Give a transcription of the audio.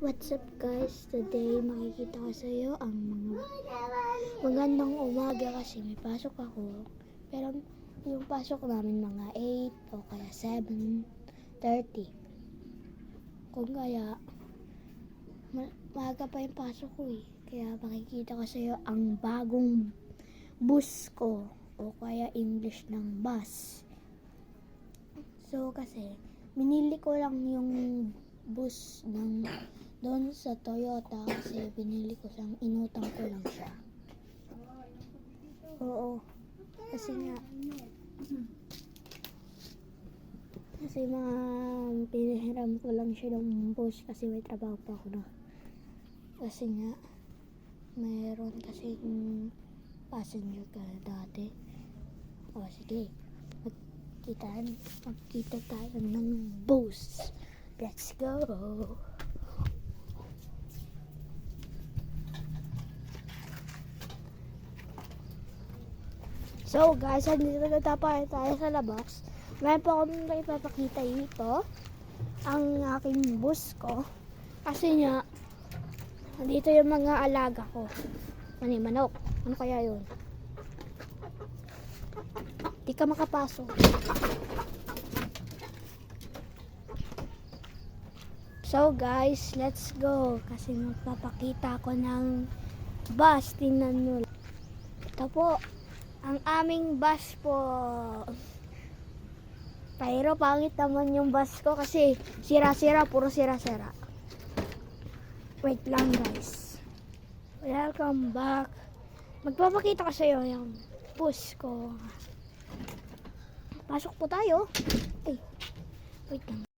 What's up guys? Today makikita ko sa iyo ang mga magandang umaga kasi may pasok ako. Pero yung pasok namin mga 8 o kaya 7:30. Kung kaya maaga pa yung pasok ko eh. Kaya makikita ko sa iyo ang bagong bus ko o kaya English ng bus. So kasi binili ko lang yung bus ng doon sa Toyota kasi binili ko siyang, inutang ko lang siya. Oo. Kasi mga pinahiram ko lang siya ng bus kasi may trabaho pa ako na. Kasi nga mayroon kasi passenger ka dati. O sige, magkita tayo ng bus. Let's go! So guys, andito na tayo sa labas. Meron po akong ipapakita dito ang aking bus ko. Kasi nga, dito yung mga alaga ko. Manok. Ano kaya yun? Di ka makapasok. So guys, let's go. Kasi magpapakita ko ng bus. Tingnan nyo. Ito po ang aming bus po. Pero pangit naman yung bus ko kasi sira-sira, puro sira-sira. Wait lang guys. Welcome back. Magpapakita ko sa iyo yung bus ko. Pasok po tayo. Ay, wait lang.